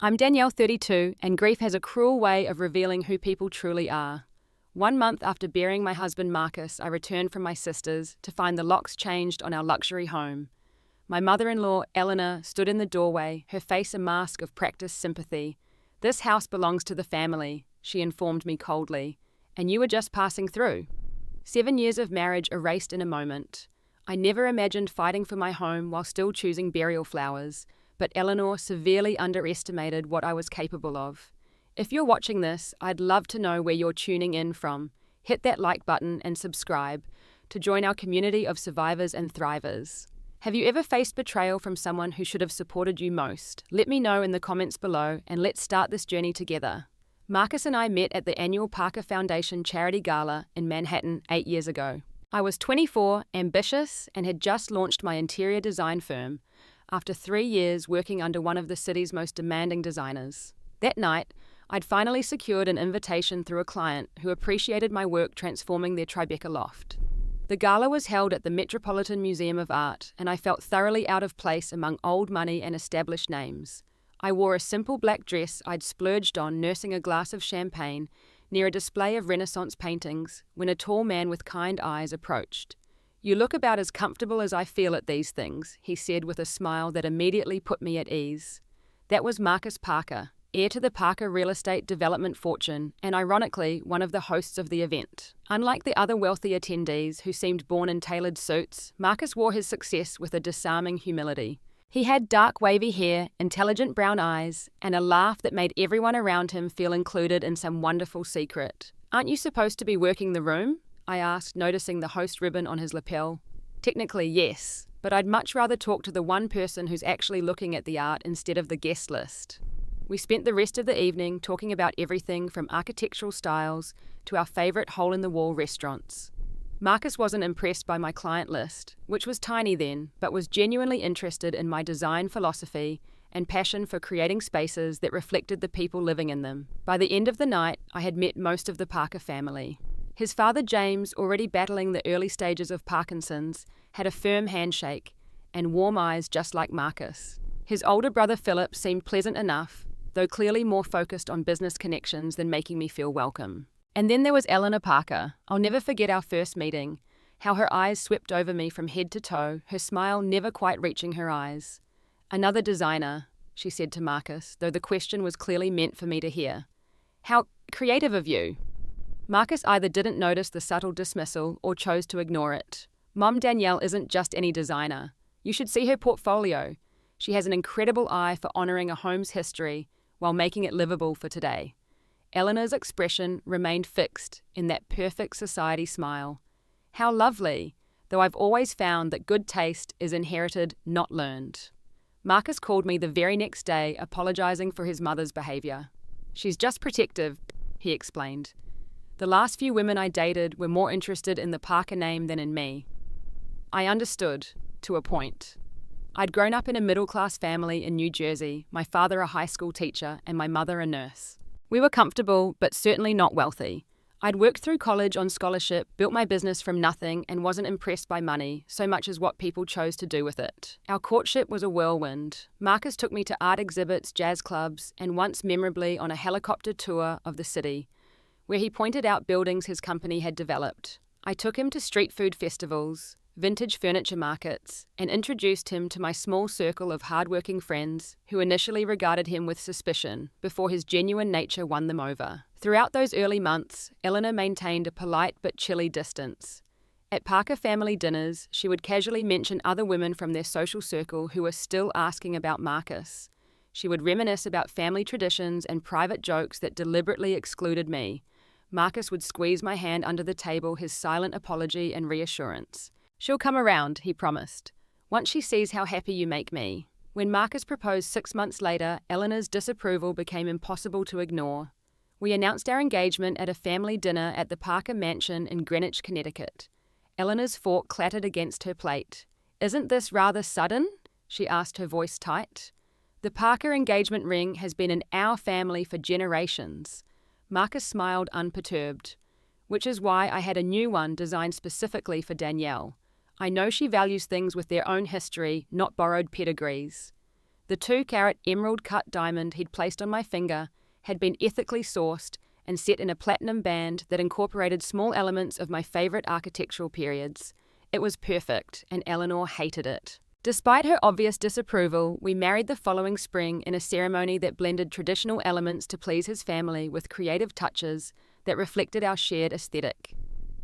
I'm Danielle, 32, and grief has a cruel way of revealing who people truly are. 1 month after burying my husband Marcus, I returned from my sister's to find the locks changed on our luxury home. My mother-in-law, Eleanor, stood in the doorway, her face a mask of practiced sympathy. "This house belongs to the family," she informed me coldly, "and you were just passing through." 7 years of marriage erased in a moment. I never imagined fighting for my home while still choosing burial flowers, but Eleanor severely underestimated what I was capable of. If you're watching this, I'd love to know where you're tuning in from. Hit that like button and subscribe to join our community of survivors and thrivers. Have you ever faced betrayal from someone who should have supported you most? Let me know in the comments below, and let's start this journey together. Marcus and I met at the annual Parker Foundation Charity Gala in Manhattan 8 years ago. I was 24, ambitious, and had just launched my interior design firm after 3 years working under one of the city's most demanding designers. That night, I'd finally secured an invitation through a client who appreciated my work transforming their Tribeca loft. The gala was held at the Metropolitan Museum of Art, and I felt thoroughly out of place among old money and established names. I wore a simple black dress I'd splurged on nursing a glass of champagne near a display of Renaissance paintings when a tall man with kind eyes approached. "You look about as comfortable as I feel at these things," he said with a smile that immediately put me at ease. That was Marcus Parker, heir to the Parker real estate development fortune, and ironically, one of the hosts of the event. Unlike the other wealthy attendees who seemed born in tailored suits, Marcus wore his success with a disarming humility. He had dark wavy hair, intelligent brown eyes, and a laugh that made everyone around him feel included in some wonderful secret. "Aren't you supposed to be working the room?" I asked, noticing the host ribbon on his lapel. "Technically, yes, but I'd much rather talk to the one person who's actually looking at the art instead of the guest list." We spent the rest of the evening talking about everything from architectural styles to our favorite hole-in-the-wall restaurants. Marcus wasn't impressed by my client list, which was tiny then, but was genuinely interested in my design philosophy and passion for creating spaces that reflected the people living in them. By the end of the night, I had met most of the Parker family. His father James, already battling the early stages of Parkinson's, had a firm handshake and warm eyes just like Marcus. His older brother Philip seemed pleasant enough, though clearly more focused on business connections than making me feel welcome. And then there was Eleanor Parker. I'll never forget our first meeting, how her eyes swept over me from head to toe, her smile never quite reaching her eyes. "Another designer," she said to Marcus, though the question was clearly meant for me to hear. "How creative of you." Marcus either didn't notice the subtle dismissal or chose to ignore it. "Mom Danielle isn't just any designer. You should see her portfolio. She has an incredible eye for honoring a home's history while making it livable for today." Eleanor's expression remained fixed in that perfect society smile. How lovely, though I've always found that good taste is inherited, not learned. Marcus called me the very next day, apologizing for his mother's behavior. "She's just protective," he explained. "The last few women I dated were more interested in the Parker name than in me." I understood, to a point. I'd grown up in a middle-class family in New Jersey, my father a high school teacher and my mother a nurse. We were comfortable, but certainly not wealthy. I'd worked through college on scholarship, built my business from nothing, and wasn't impressed by money, so much as what people chose to do with it. Our courtship was a whirlwind. Marcus took me to art exhibits, jazz clubs, and once memorably on a helicopter tour of the city, where he pointed out buildings his company had developed. I took him to street food festivals, vintage furniture markets, and introduced him to my small circle of hardworking friends who initially regarded him with suspicion before his genuine nature won them over. Throughout those early months, Eleanor maintained a polite but chilly distance. At Parker family dinners, she would casually mention other women from their social circle who were still asking about Marcus. She would reminisce about family traditions and private jokes that deliberately excluded me. Marcus would squeeze my hand under the table, his silent apology and reassurance. "She'll come around," he promised, "once she sees how happy you make me." When Marcus proposed 6 months later, Eleanor's disapproval became impossible to ignore. We announced our engagement at a family dinner at the Parker Mansion in Greenwich, Connecticut. Eleanor's fork clattered against her plate. "Isn't this rather sudden?" she asked, her voice tight. "The Parker engagement ring has been in our family for generations." Marcus smiled unperturbed. "Which is why I had a new one designed specifically for Danielle. I know she values things with their own history, not borrowed pedigrees." The 2-carat emerald-cut diamond he'd placed on my finger had been ethically sourced and set in a platinum band that incorporated small elements of my favorite architectural periods. It was perfect, and Eleanor hated it. Despite her obvious disapproval, we married the following spring in a ceremony that blended traditional elements to please his family with creative touches that reflected our shared aesthetic.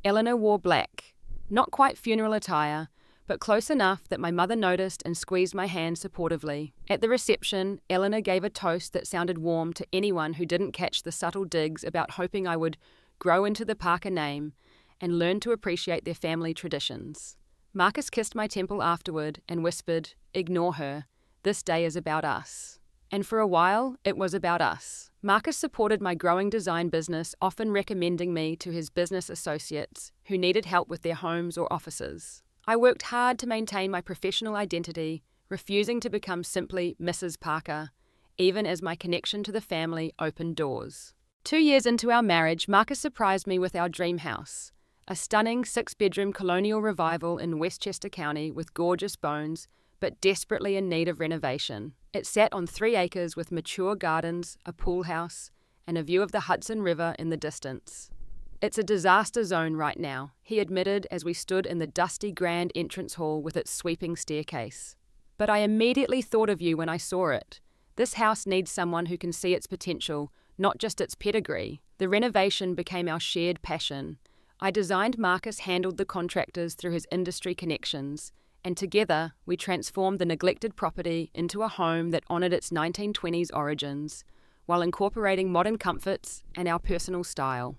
Eleanor wore black, not quite funeral attire, but close enough that my mother noticed and squeezed my hand supportively. At the reception, Eleanor gave a toast that sounded warm to anyone who didn't catch the subtle digs about hoping I would grow into the Parker name and learn to appreciate their family traditions. Marcus kissed my temple afterward and whispered, "Ignore her. This day is about us." And for a while, it was about us. Marcus supported my growing design business, often recommending me to his business associates who needed help with their homes or offices. I worked hard to maintain my professional identity, refusing to become simply Mrs. Parker, even as my connection to the family opened doors. 2 years into our marriage, Marcus surprised me with our dream house. A stunning 6-bedroom colonial revival in Westchester County with gorgeous bones, but desperately in need of renovation. It sat on 3 acres with mature gardens, a pool house, and a view of the Hudson River in the distance. "It's a disaster zone right now," he admitted as we stood in the dusty grand entrance hall with its sweeping staircase. "But I immediately thought of you when I saw it. This house needs someone who can see its potential, not just its pedigree." The renovation became our shared passion. I designed, Marcus handled the contractors through his industry connections, and together we transformed the neglected property into a home that honoured its 1920s origins, while incorporating modern comforts and our personal style.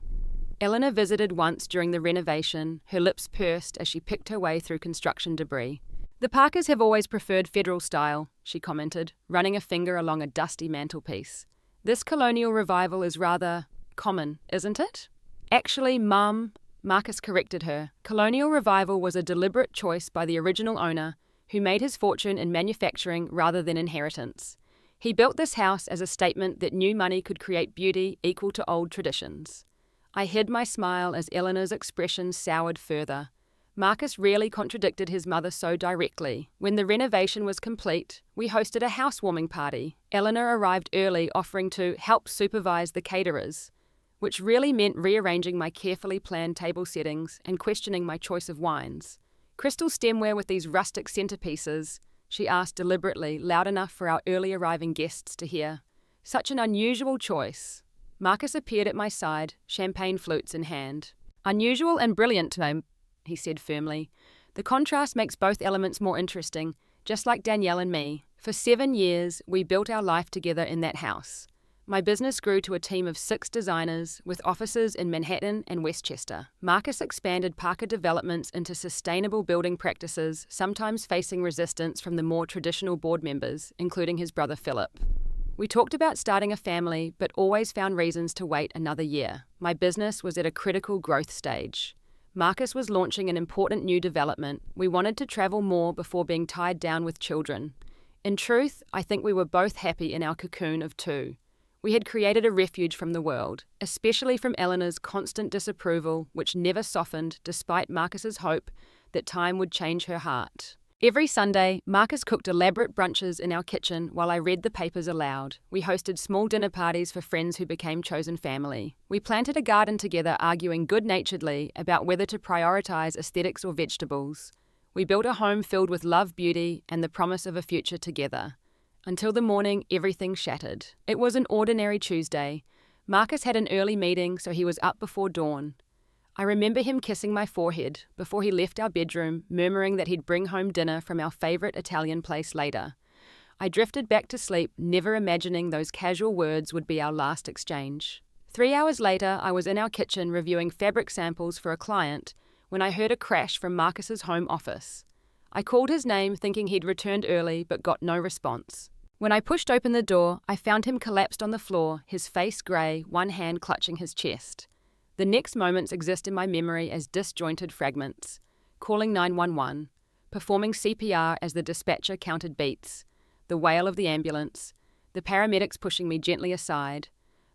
Eleanor visited once during the renovation, her lips pursed as she picked her way through construction debris. "The Parkers have always preferred federal style," she commented, running a finger along a dusty mantelpiece. "This colonial revival is rather common, isn't it?" "Actually, Mum," Marcus corrected her, "colonial revival was a deliberate choice by the original owner, who made his fortune in manufacturing rather than inheritance. He built this house as a statement that new money could create beauty equal to old traditions." I hid my smile as Eleanor's expression soured further. Marcus rarely contradicted his mother so directly. When the renovation was complete, we hosted a housewarming party. Eleanor arrived early, offering to help supervise the caterers, which really meant rearranging my carefully planned table settings and questioning my choice of wines. "Crystal stemware with these rustic centerpieces," she asked deliberately, loud enough for our early arriving guests to hear. "Such an unusual choice." Marcus appeared at my side, champagne flutes in hand. "Unusual and brilliant, he said firmly. "The contrast makes both elements more interesting, just like Danielle and me. For 7 years, we built our life together in that house. My business grew to a team of 6 designers, with offices in Manhattan and Westchester. Marcus expanded Parker Developments into sustainable building practices, sometimes facing resistance from the more traditional board members, including his brother Philip. We talked about starting a family, but always found reasons to wait another year. My business was at a critical growth stage. Marcus was launching an important new development. We wanted to travel more before being tied down with children. In truth, I think we were both happy in our cocoon of 2. We had created a refuge from the world, especially from Eleanor's constant disapproval, which never softened despite Marcus's hope that time would change her heart. Every Sunday, Marcus cooked elaborate brunches in our kitchen while I read the papers aloud. We hosted small dinner parties for friends who became chosen family. We planted a garden together, arguing good-naturedly about whether to prioritize aesthetics or vegetables. We built a home filled with love, beauty, and the promise of a future together. Until the morning, everything shattered. It was an ordinary Tuesday. Marcus had an early meeting, so he was up before dawn. I remember him kissing my forehead before he left our bedroom, murmuring that he'd bring home dinner from our favorite Italian place later. I drifted back to sleep, never imagining those casual words would be our last exchange. 3 hours later, I was in our kitchen reviewing fabric samples for a client when I heard a crash from Marcus's home office. I called his name thinking he'd returned early, but got no response. When I pushed open the door, I found him collapsed on the floor, his face grey, one hand clutching his chest. The next moments exist in my memory as disjointed fragments. Calling 911, performing CPR as the dispatcher counted beats, the wail of the ambulance, the paramedics pushing me gently aside,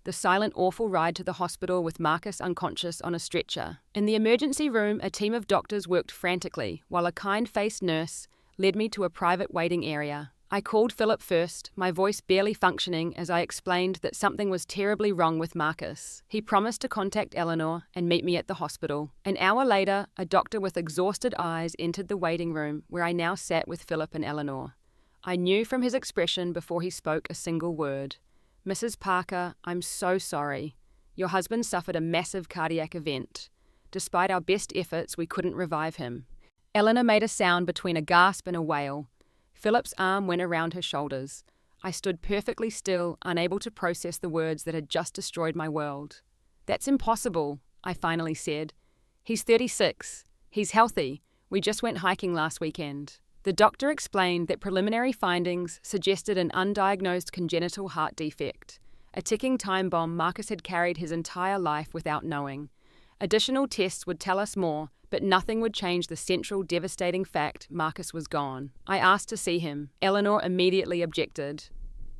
the silent, awful ride to the hospital with Marcus unconscious on a stretcher. In the emergency room, a team of doctors worked frantically, while a kind-faced nurse led me to a private waiting area. I called Philip first, my voice barely functioning as I explained that something was terribly wrong with Marcus. He promised to contact Eleanor and meet me at the hospital. An hour later, a doctor with exhausted eyes entered the waiting room where I now sat with Philip and Eleanor. I knew from his expression before he spoke a single word. "Mrs. Parker, I'm so sorry. Your husband suffered a massive cardiac event. Despite our best efforts, we couldn't revive him." Eleanor made a sound between a gasp and a wail. Philip's arm went around her shoulders. I stood perfectly still, unable to process the words that had just destroyed my world. "That's impossible," I finally said. "He's 36. He's healthy. We just went hiking last weekend." The doctor explained that preliminary findings suggested an undiagnosed congenital heart defect, a ticking time bomb Marcus had carried his entire life without knowing. Additional tests would tell us more, but nothing would change the central devastating fact Marcus was gone. I asked to see him. Eleanor immediately objected.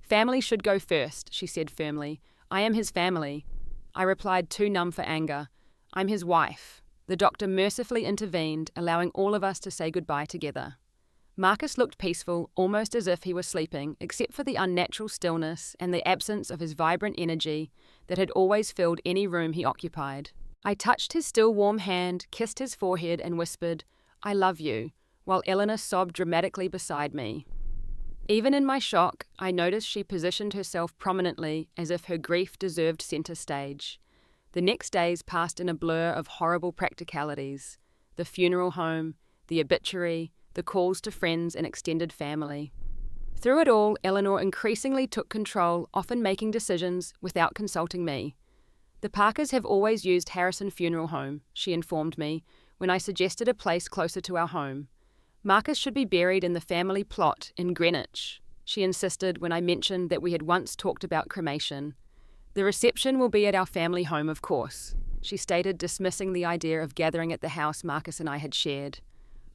"Family should go first," she said firmly. "I am his family." I replied, too numb for anger. "I'm his wife." The doctor mercifully intervened, allowing all of us to say goodbye together. Marcus looked peaceful, almost as if he was sleeping, except for the unnatural stillness and the absence of his vibrant energy that had always filled any room he occupied. I touched his still warm hand, kissed his forehead, and whispered, "I love you," while Eleanor sobbed dramatically beside me. Even in my shock, I noticed she positioned herself prominently as if her grief deserved center stage. The next days passed in a blur of horrible practicalities: the funeral home, the obituary, the calls to friends and extended family. Through it all, Eleanor increasingly took control, often making decisions without consulting me. "The Parkers have always used Harrison Funeral Home," she informed me, when I suggested a place closer to our home. "Marcus should be buried in the family plot in Greenwich," she insisted when I mentioned that we had once talked about cremation. "The reception will be at our family home, of course," she stated, dismissing the idea of gathering at the house Marcus and I had shared.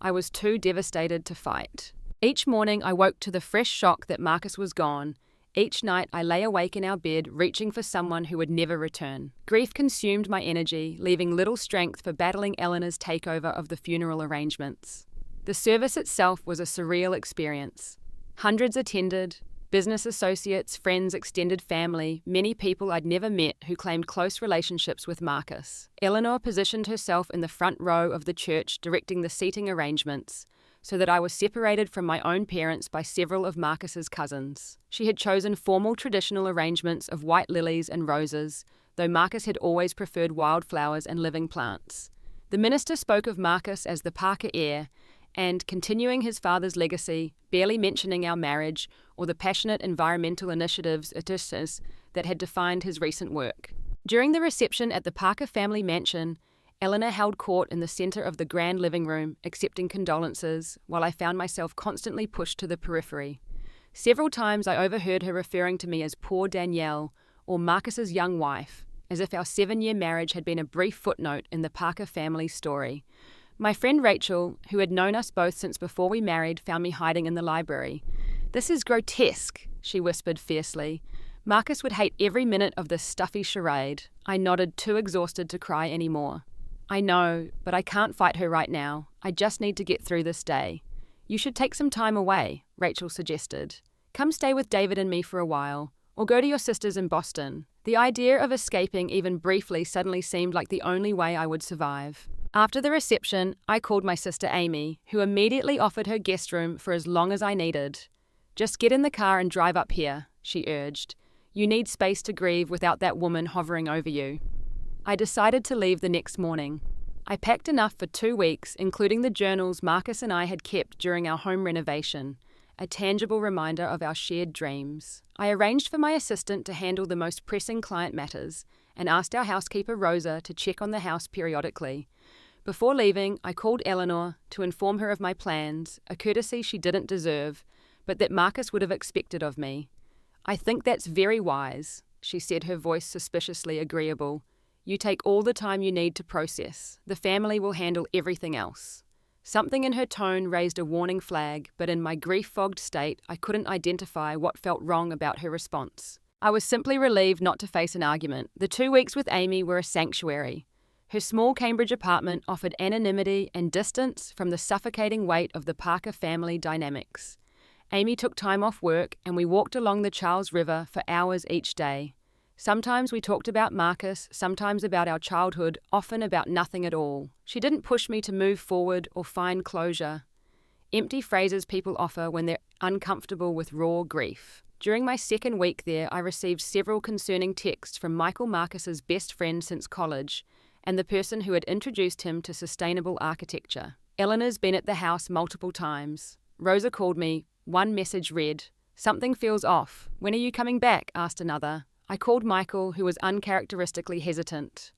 I was too devastated to fight. Each morning I woke to the fresh shock that Marcus was gone. Each night I lay awake in our bed, reaching for someone who would never return. Grief consumed my energy, leaving little strength for battling Eleanor's takeover of the funeral arrangements. The service itself was a surreal experience. Hundreds attended: business associates, friends, extended family, many people I'd never met who claimed close relationships with Marcus. Eleanor positioned herself in the front row of the church, directing the seating arrangements, so that I was separated from my own parents by several of Marcus's cousins. She had chosen formal traditional arrangements of white lilies and roses, though Marcus had always preferred wildflowers and living plants. The minister spoke of Marcus as the Parker heir, and continuing his father's legacy, barely mentioning our marriage or the passionate environmental initiatives that had defined his recent work. During the reception at the Parker family mansion, Eleanor held court in the center of the grand living room, accepting condolences, while I found myself constantly pushed to the periphery. Several times I overheard her referring to me as poor Danielle, or Marcus's young wife, as if our 7-year marriage had been a brief footnote in the Parker family's story. My friend Rachel, who had known us both since before we married, found me hiding in the library. "This is grotesque," she whispered fiercely. "Marcus would hate every minute of this stuffy charade." I nodded, too exhausted to cry anymore. "I know, but I can't fight her right now. I just need to get through this day." "You should take some time away," Rachel suggested. "Come stay with David and me for a while, or go to your sister's in Boston." The idea of escaping even briefly suddenly seemed like the only way I would survive. After the reception, I called my sister Amy, who immediately offered her guest room for as long as I needed. "Just get in the car and drive up here," she urged. "You need space to grieve without that woman hovering over you." I decided to leave the next morning. I packed enough for 2 weeks, including the journals Marcus and I had kept during our home renovation, a tangible reminder of our shared dreams. I arranged for my assistant to handle the most pressing client matters and asked our housekeeper Rosa to check on the house periodically. Before leaving, I called Eleanor to inform her of my plans, a courtesy she didn't deserve, but that Marcus would have expected of me. "I think that's very wise," she said, her voice suspiciously agreeable. "You take all the time you need to process. The family will handle everything else." Something in her tone raised a warning flag, but in my grief-fogged state, I couldn't identify what felt wrong about her response. I was simply relieved not to face an argument. The 2 weeks with Amy were a sanctuary. Her small Cambridge apartment offered anonymity and distance from the suffocating weight of the Parker family dynamics. Amy took time off work and we walked along the Charles River for hours each day. Sometimes we talked about Marcus, sometimes about our childhood, often about nothing at all. She didn't push me to move forward or find closure. Empty phrases people offer when they're uncomfortable with raw grief. During my second week there, I received several concerning texts from Michael Marcus's best friend since college and the person who had introduced him to sustainable architecture. Eleanor's been at the house multiple times. Rosa called me. One message read, "Something feels off. When are you coming back?" asked another. I called Michael, who was uncharacteristically hesitant.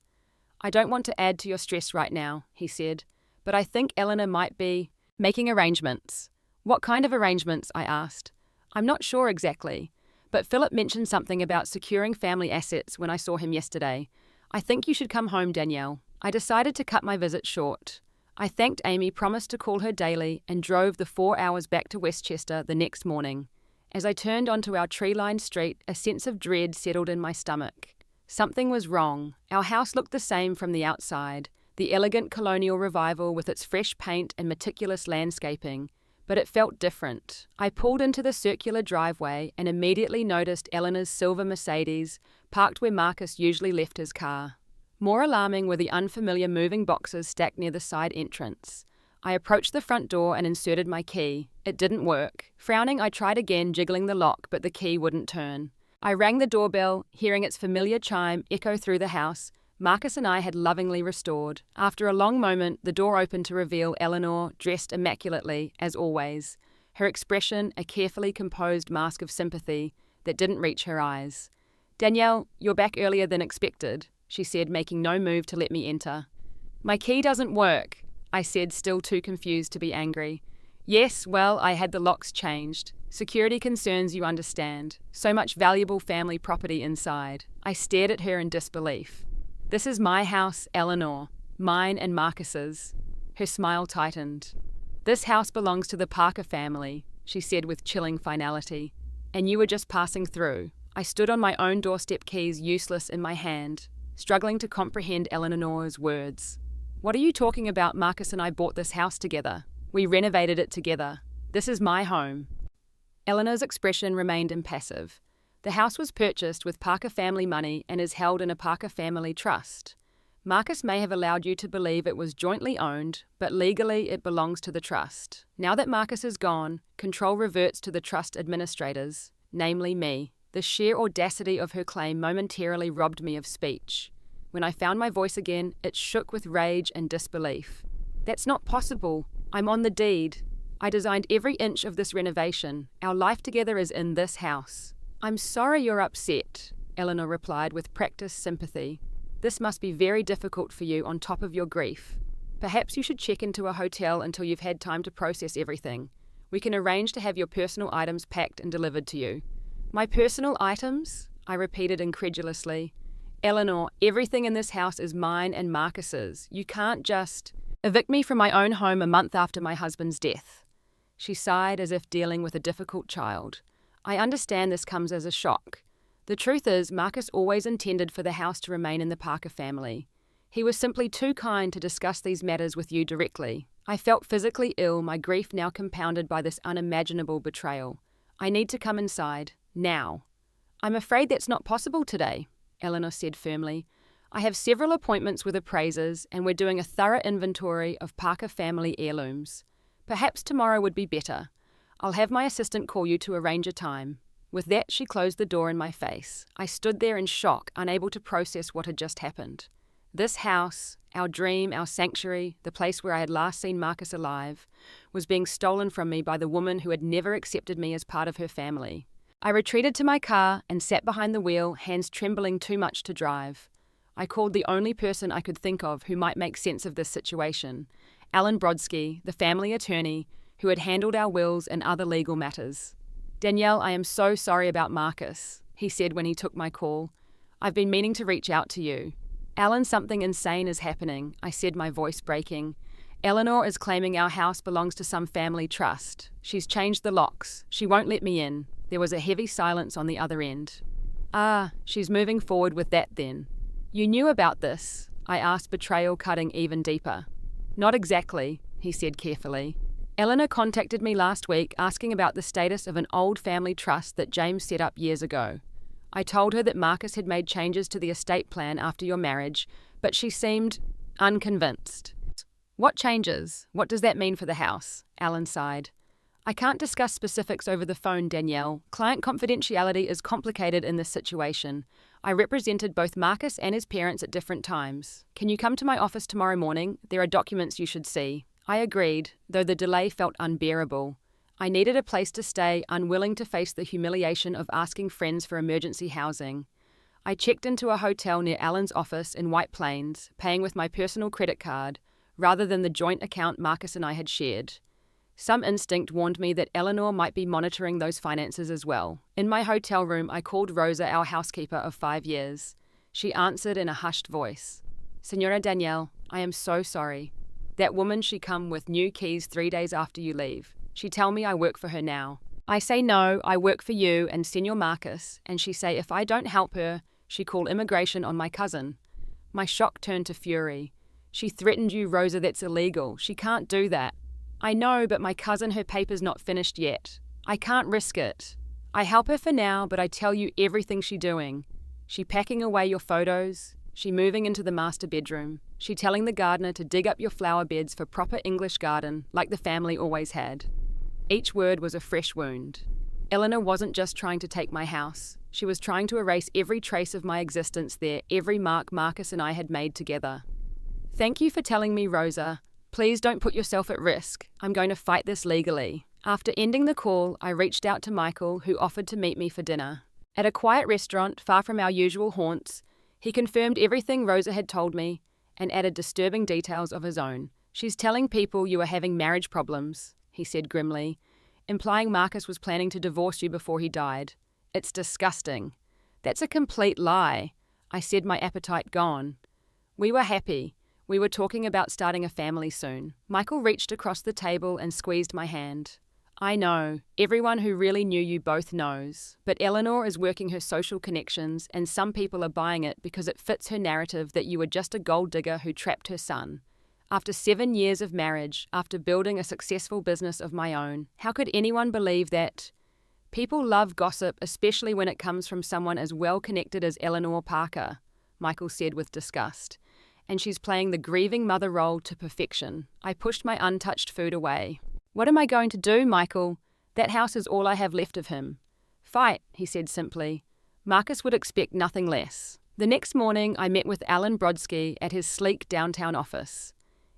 "I don't want to add to your stress right now," he said, "but I think Eleanor might be making arrangements." "What kind of arrangements?" I asked. "I'm not sure exactly, but Philip mentioned something about securing family assets when I saw him yesterday. I think you should come home, Danielle." I decided to cut my visit short. I thanked Amy, promised to call her daily, and drove the 4 hours back to Westchester the next morning. As I turned onto our tree-lined street, a sense of dread settled in my stomach. Something was wrong. Our house looked the same from the outside, the elegant colonial revival with its fresh paint and meticulous landscaping, but it felt different. I pulled into the circular driveway and immediately noticed Eleanor's silver Mercedes, parked where Marcus usually left his car. More alarming were the unfamiliar moving boxes stacked near the side entrance. I approached the front door and inserted my key. It didn't work. Frowning, I tried again, jiggling the lock, but the key wouldn't turn. I rang the doorbell, hearing its familiar chime echo through the house. Marcus and I had lovingly restored. After a long moment, the door opened to reveal Eleanor, dressed immaculately, as always. Her expression, a carefully composed mask of sympathy that didn't reach her eyes. "Danielle, you're back earlier than expected," she said, making no move to let me enter. "My key doesn't work," I said, still too confused to be angry. "Yes, well, I had the locks changed. Security concerns, you understand. So much valuable family property inside." I stared at her in disbelief. "This is my house, Eleanor. Mine and Marcus's." Her smile tightened. "This house belongs to the Parker family," she said with chilling finality. "And you were just passing through." I stood on my own doorstep, keys useless in my hand, struggling to comprehend Eleanor's words. "What are you talking about? Marcus and I bought this house together. We renovated it together. This is my home." Eleanor's expression remained impassive. The house was purchased with Parker family money and is held in a Parker family trust. Marcus may have allowed you to believe it was jointly owned, but legally it belongs to the trust. Now that Marcus is gone, control reverts to the trust administrators, namely me. The sheer audacity of her claim momentarily robbed me of speech. When I found my voice again, it shook with rage and disbelief. "That's not possible. I'm on the deed. I designed every inch of this renovation. Our life together is in this house." "I'm sorry you're upset," Eleanor replied with practiced sympathy. "This must be very difficult for you on top of your grief. Perhaps you should check into a hotel until you've had time to process everything. We can arrange to have your personal items packed and delivered to you." "My personal items?" I repeated incredulously. "Eleanor, everything in this house is mine and Marcus's. You can't just evict me from my own home a month after my husband's death." She sighed as if dealing with a difficult child. "I understand this comes as a shock. The truth is, Marcus always intended for the house to remain in the Parker family. He was simply too kind to discuss these matters with you directly." I felt physically ill, my grief now compounded by this unimaginable betrayal. "I need to come inside. Now." "I'm afraid that's not possible today," Eleanor said firmly. "I have several appointments with appraisers, and we're doing a thorough inventory of Parker family heirlooms. Perhaps tomorrow would be better. I'll have my assistant call you to arrange a time." With that, she closed the door in my face. I stood there in shock, unable to process what had just happened. This house, our dream, our sanctuary, the place where I had last seen Marcus alive, was being stolen from me by the woman who had never accepted me as part of her family. I retreated to my car and sat behind the wheel, hands trembling too much to drive. I called the only person I could think of who might make sense of this situation, Alan Brodsky, the family attorney, who had handled our wills and other legal matters. "Danielle, I am so sorry about Marcus," he said when he took my call. "I've been meaning to reach out to you." "Alan, something insane is happening," I said, my voice breaking. "Eleanor is claiming our house belongs to some family trust. She's changed the locks. She won't let me in." There was a heavy silence on the other end. "Ah, she's moving forward with that then." "You knew about this?" I asked, betrayal cutting even deeper. "Not exactly," he said carefully. Eleanor contacted me last week asking about the status of an old family trust that James set up years ago. I told her that Marcus had made changes to the estate plan after your marriage, but she seemed unconvinced. What changes? What does that mean for the house? Alan sighed. I can't discuss specifics over the phone, Danielle. Client confidentiality is complicated in this situation. I represented both Marcus and his parents at different times. Can you come to my office tomorrow morning? There are documents you should see. I agreed, though the delay felt unbearable. I needed a place to stay, unwilling to face the humiliation of asking friends for emergency housing. I checked into a hotel near Alan's office in White Plains, paying with my personal credit card, rather than the joint account Marcus and I had shared. Some instinct warned me that Eleanor might be monitoring those finances as well. In my hotel room, I called Rosa, our housekeeper of 5 years. She answered in a hushed voice. Senora Danielle, I am so sorry. That woman, she come with new keys 3 days after you leave. She tell me I work for her now. I say no, I work for you and Senor Marcus, and she say if I don't help her, she call immigration on my cousin. My shock turned to fury. She threatened you, Rosa, that's illegal. She can't do that. I know, but my cousin, her paper's not finished yet. I can't risk it. I help her for now, but I tell you everything she doing. She packing away your photos. She moving into the master bedroom. She telling the gardener to dig up your flower beds for proper English garden, like the family always had. Each word was a fresh wound. Eleanor wasn't just trying to take my house. She was trying to erase every trace of my existence there, every mark Marcus and I had made together. Thank you for telling me, Rosa. Please don't put yourself at risk. I'm going to fight this legally. After ending the call, I reached out to Michael, who offered to meet me for dinner. At a quiet restaurant far from our usual haunts, he confirmed everything Rosa had told me and added disturbing details of his own. She's telling people you are having marriage problems, he said grimly, implying Marcus was planning to divorce you before he died. It's disgusting. That's a complete lie, I said, my appetite gone. We were happy. We were talking about starting a family soon. Michael reached across the table and squeezed my hand. I know. Everyone who really knew you both knows. But Eleanor is working her social connections, and some people are buying it because it fits her narrative that you were just a gold digger who trapped her son. After 7 years of marriage, after building a successful business of my own, how could anyone believe that? People love gossip, especially when it comes from someone as well connected as Eleanor Parker, Michael said with disgust. And she's playing the grieving mother role to perfection. I pushed my untouched food away. What am I going to do, Michael? That house is all I have left of him. Fight, he said simply. Marcus would expect nothing less. The next morning, I met with Alan Brodsky at his sleek downtown office.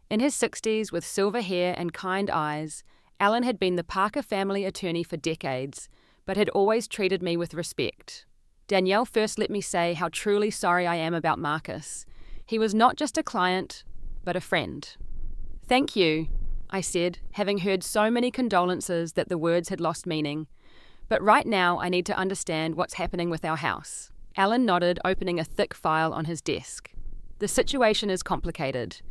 In his 60s, with silver hair and kind eyes, Alan had been the Parker family attorney for decades, but had always treated me with respect. Danielle first let me say how truly sorry I am about Marcus. He was not just a client, but a friend. Thank you, I said, having heard so many condolences that the words had lost meaning. But right now I need to understand what's happening with our house. Alan nodded, opening a thick file on his desk. The situation is complicated.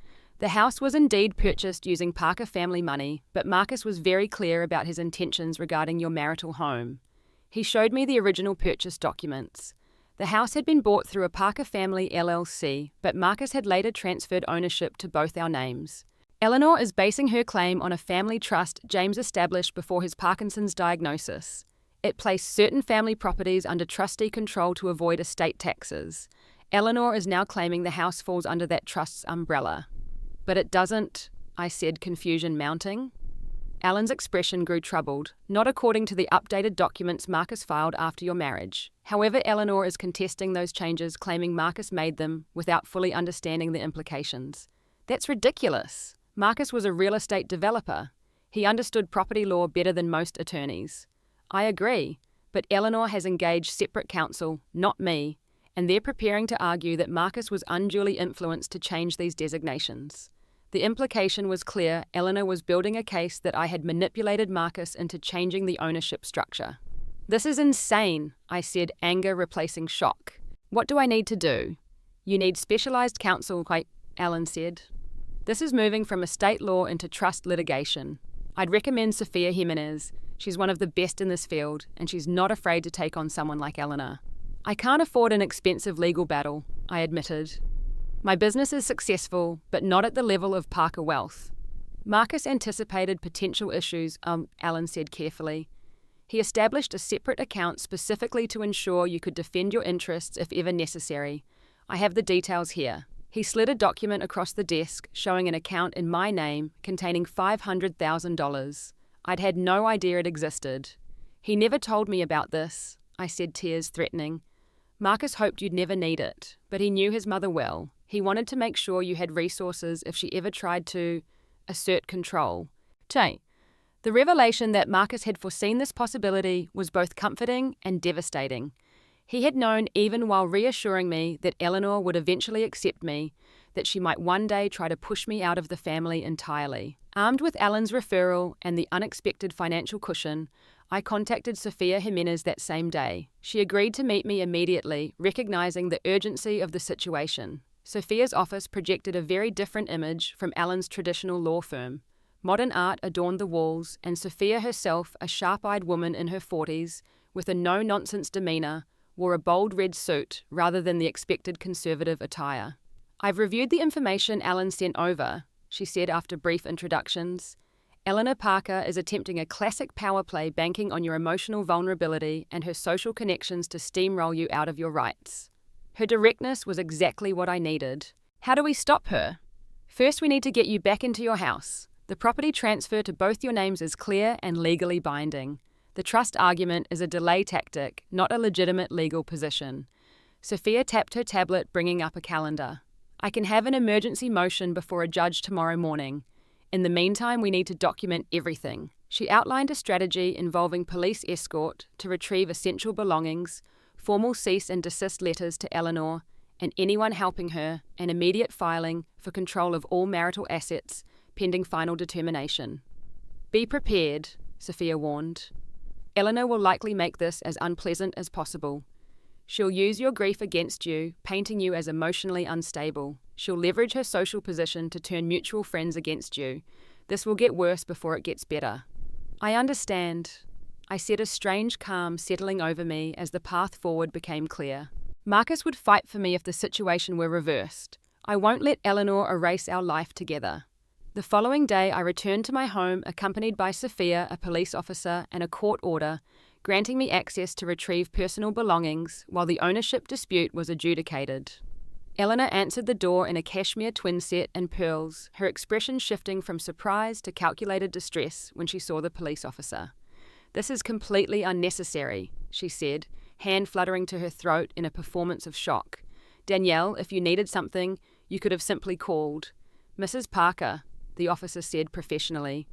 The house was indeed purchased using Parker family money, but Marcus was very clear about his intentions regarding your marital home. He showed me the original purchase documents. The house had been bought through a Parker family LLC, but Marcus had later transferred ownership to both our names. Eleanor is basing her claim on a family trust James established before his Parkinson's diagnosis. It placed certain family properties under trustee control to avoid estate taxes. Eleanor is now claiming the house falls under that trust's umbrella. But it doesn't, I said, confusion mounting. Alan's expression grew troubled, not according to the updated documents Marcus filed after your marriage. However, Eleanor is contesting those changes, claiming Marcus made them without fully understanding the implications. That's ridiculous. Marcus was a real estate developer. He understood property law better than most attorneys. I agree, but Eleanor has engaged separate counsel, not me, and they're preparing to argue that Marcus was unduly influenced to change these designations. The implication was clear. Eleanor was building a case that I had manipulated Marcus into changing the ownership structure. This is insane, I said, anger replacing shock. What do I need to do? You need specialized counsel, Alan said. This is moving from estate law into trust litigation. I'd recommend Sophia Jimenez. She's one of the best in this field, and she's not afraid to take on someone like Eleanor. I can't afford an expensive legal battle, I admitted. My business is successful, but not at the level of Parker Wealth. Marcus anticipated potential issues, Alan said carefully. He established a separate account specifically to ensure you could defend your interests if ever necessary. I have the details here. He slid a document across the desk showing an account in my name containing $500,000. I'd had no idea it existed. He never told me about this, I said, tears threatening. Marcus hoped you'd never need it, but he knew his mother well. He wanted to make sure you had resources if she ever tried to assert control. Jay, the revelation that Marcus had foreseen this possibility was both comforting and devastating. He had known, even while reassuring me, that Eleanor would eventually accept me, that she might one day try to push me out of the family entirely. Armed with Alan's referral and the unexpected financial cushion, I contacted Sofia Jimenez that same day. She agreed to meet me immediately, recognizing the urgency of the situation. Sofia's office projected a very different image from Alan's traditional law firm. Modern art adorned the walls, and Sofia herself, a sharp-eyed woman in her 40s, with a no-nonsense demeanor, wore a bold red suit rather than the expected conservative attire. I've reviewed the information Alan sent over, she said after brief introductions. Eleanor Parker is attempting a classic power play banking on your emotional vulnerability and her social connections to steamroll you out of your rights. Her directness was exactly what I needed. How do we stop her? First, we need to get you back into your house. The property transfer to both your names is clear and legally binding. The trust argument is a delay tactic, not a legitimate legal position. Sofia tapped her tablet, bringing up a calendar. I can have an emergency motion before a judge tomorrow morning. In the meantime, we need to document everything. She outlined a strategy involving police escort to retrieve essential belongings, formal cease and desist letters to Eleanor and anyone helping her, and immediate filing for control of all marital assets, pending final determination. Be prepared, Sofia warned. Eleanor will likely make this as unpleasant as possible. She'll use your grief against you, painting you as emotionally unstable. She'll leverage her social position to turn mutual friends against you. This will get worse before it gets better. I understand. I said, a strange calm settling over me as the path forward became clear. Marcus would fight for me if the situation were reversed. I won't let Eleanor erase our life together. The following day, I returned to my home accompanied by Sofia, a police officer, and a court order, granting me access to retrieve personal belongings while the ownership dispute was adjudicated. Eleanor answered the door in a cashmere twin set and pearls, her expression shifting from surprise to calculated distress when she saw the police officer. This is completely unnecessary, she said, hand fluttering to her throat in a performance of shock. Danielle, if you needed something, you could have simply called. Mrs. Parker, the officer said professionally,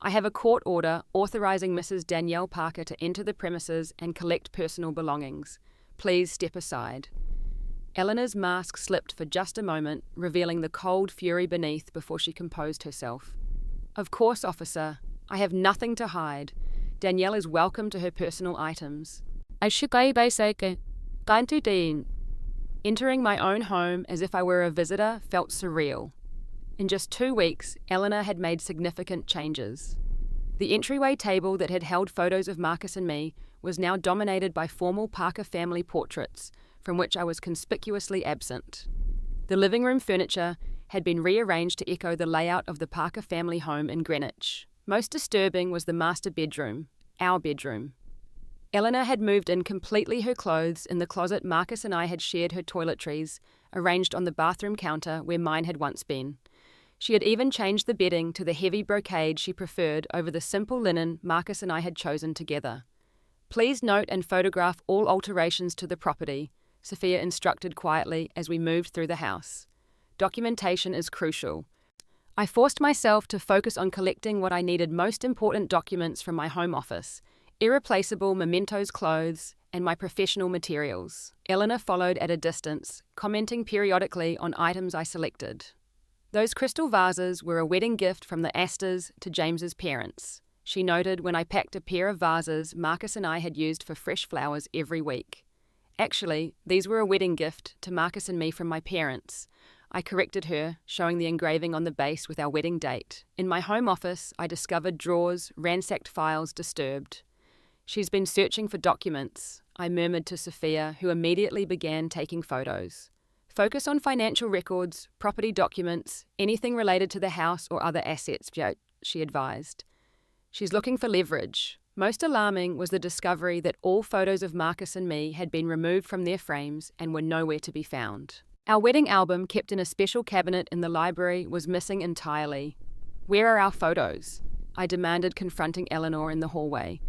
I have a court order authorizing Mrs. Danielle Parker to enter the premises and collect personal belongings. Please step aside. Eleanor's mask slipped for just a moment, revealing the cold fury beneath before she composed herself. Of course, officer. I have nothing to hide. Danielle is welcome to her personal items. Entering my own home as if I were a visitor felt surreal. In just 2 weeks, Eleanor had made significant changes. The entryway table that had held photos of Marcus and me was now dominated by formal Parker family portraits, from which I was conspicuously absent. The living room furniture had been rearranged to echo the layout of the Parker family home in Greenwich. Most disturbing was the master bedroom, our bedroom. Eleanor had moved in completely her clothes in the closet Marcus and I had shared her toiletries, arranged on the bathroom counter where mine had once been. She had even changed the bedding to the heavy brocade she preferred over the simple linen Marcus and I had chosen together. Please note and photograph all alterations to the property, Sofia instructed quietly as we moved through the house. Documentation is crucial. I forced myself to focus on collecting what I needed most important documents from my home office, irreplaceable mementos clothes, and my professional materials. Eleanor followed at a distance, commenting periodically on items I selected. Those crystal vases were a wedding gift from the Astors to James's parents, she noted when I packed a pair of vases Marcus and I had used for fresh flowers every week. Actually, these were a wedding gift to Marcus and me from my parents. I corrected her, showing the engraving on the base with our wedding date. In my home office, I discovered drawers, ransacked files, disturbed. She's been searching for documents, I murmured to Sofia, who immediately began taking photos. Focus on financial records, property documents, anything related to the house or other assets, she advised. She's looking for leverage. Most alarming was the discovery that all photos of Marcus and me had been removed from their frames and were nowhere to be found. Our wedding album, kept in a special cabinet in the library, was missing entirely. "Where are our photos?" I demanded, confronting Eleanor in the hallway.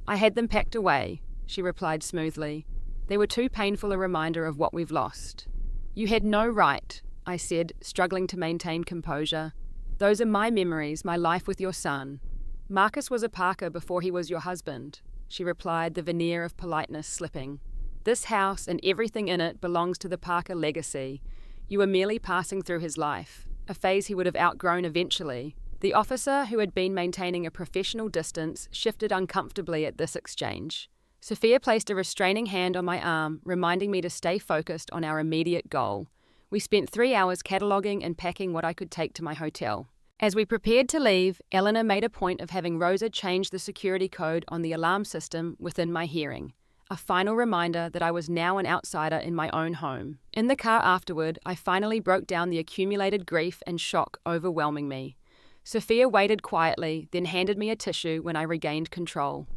"I had them packed away," she replied smoothly. "They were too painful a reminder of what we've lost." "You had no right," I said, struggling to maintain composure. "Those are my memories, my life with your son." "Marcus was a Parker before he was your husband," she replied, the veneer of politeness slipping. "This house and everything in it belongs to the Parker legacy. You were merely passing through his life, a phase he would have outgrown eventually." The officer, who had been maintaining a professional distance, shifted uncomfortably at this exchange. Sophia placed a restraining hand on my arm, reminding me to stay focused on our immediate goal. We spent 3 hours cataloguing and packing what I could take to my hotel. As we prepared to leave, Eleanor made a point of having Rosa change the security code on the alarm system within my hearing, a final reminder that I was now an outsider in my own home. In the car afterward, I finally broke down the accumulated grief and shock overwhelming me. Sophia waited quietly, then handed me a tissue when I regained control.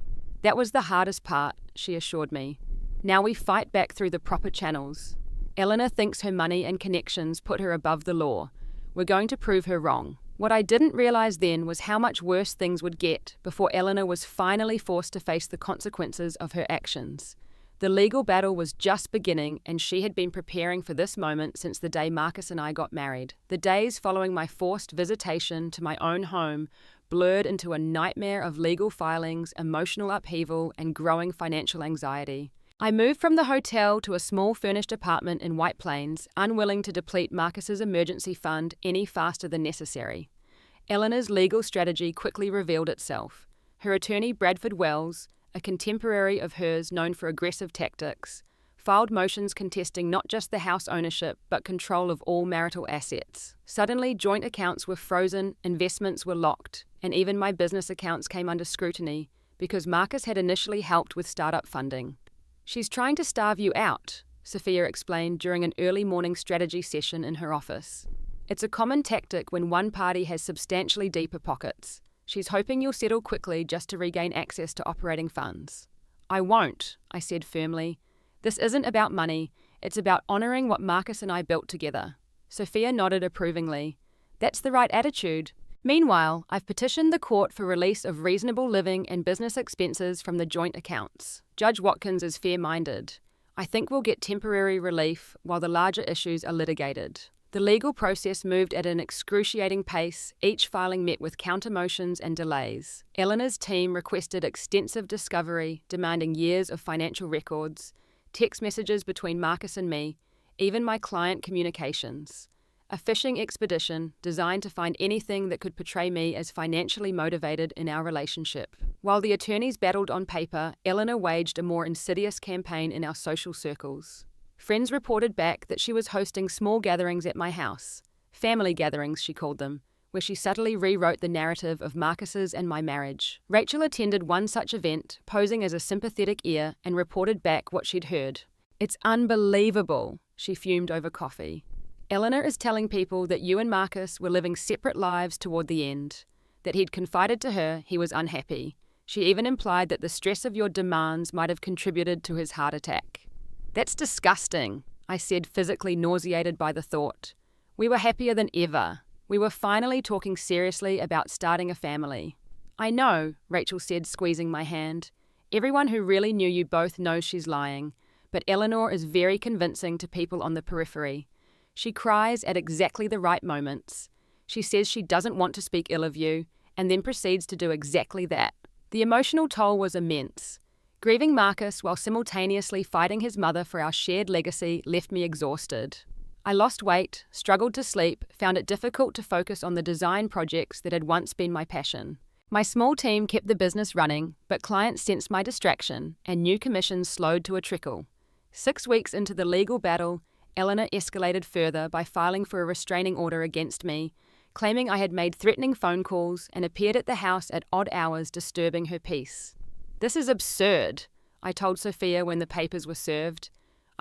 "That was the hardest part," she assured me. "Now we fight back through the proper channels. Eleanor thinks her money and connections put her above the law. We're going to prove her wrong." What I didn't realize then was how much worse things would get before Eleanor was finally forced to face the consequences of her actions. The legal battle was just beginning, and she had been preparing for this moment since the day Marcus and I got married. The days following my forced visitation to my own home blurred into a nightmare of legal filings, emotional upheaval, and growing financial anxiety. I moved from the hotel to a small furnished apartment in White Plains, unwilling to deplete Marcus's emergency fund any faster than necessary. Eleanor's legal strategy quickly revealed itself. Her attorney, Bradford Wells, a contemporary of hers known for aggressive tactics, filed motions contesting not just the house ownership but control of all marital assets. Suddenly, joint accounts were frozen, investments were locked, and even my business accounts came under scrutiny because Marcus had initially helped with startup funding. "She's trying to starve you out," Sophia explained during an early morning strategy session in her office. "It's a common tactic when one party has substantially deeper pockets. She's hoping you'll settle quickly just to regain access to operating funds." "I won't," I said firmly. "This isn't about money, it's about honouring what Marcus and I built together." Sophia nodded approvingly. "That's the right attitude." Meanwhile, I've petitioned the court for release of reasonable living and business expenses from the joint accounts. Judge Watkins is fair-minded. I think we'll get temporary relief while the larger issues are litigated. The legal process moved at an excruciating pace, each filing met with counter-motions and delays. Eleanor's team requested extensive discovery, demanding years of financial records, text messages between Marcus and me, even my client communications. A fishing expedition designed to find anything that could portray me as financially motivated in our relationship. While the attorneys battled on paper, Eleanor waged a more insidious campaign in our social circles. Friends reported back that she was hosting small gatherings at my house, family gatherings she called them, where she subtly rewrote the narrative of Marcus's and my marriage. Rachel attended one such event, posing as a sympathetic ear, and reported back what she'd heard. "It's unbelievable," she fumed over coffee. "Eleanor is telling people that you and Marcus were living separate lives toward the end, that he'd confided to her he was unhappy. She even implied that the stress of your demands might have contributed to his heart attack." "That's disgusting," I said, physically nauseated by the thought. "We were happier than ever. We were finally talking seriously about starting a family." "I know," Rachel said, squeezing my hand. "Everyone who really knew you both knows she's lying, but Eleanor is very convincing to people on the periphery. She cries at exactly the right moments. She says she doesn't want to speak ill of you, and then proceeds to do exactly that." The emotional toll was immense. Grieving Marcus while simultaneously fighting his mother for our shared legacy left me exhausted. I lost weight, struggled to sleep, found it difficult to focus on the design projects that had once been my passion. My small team kept the business running, but clients sensed my distraction, and new commissions slowed to a trickle. 6 weeks into the legal battle, Eleanor escalated further by filing for a restraining order against me, claiming I had made threatening phone calls and appeared at the house at odd hours disturbing her peace. "This is absurd," I told Sophia when the papers were served.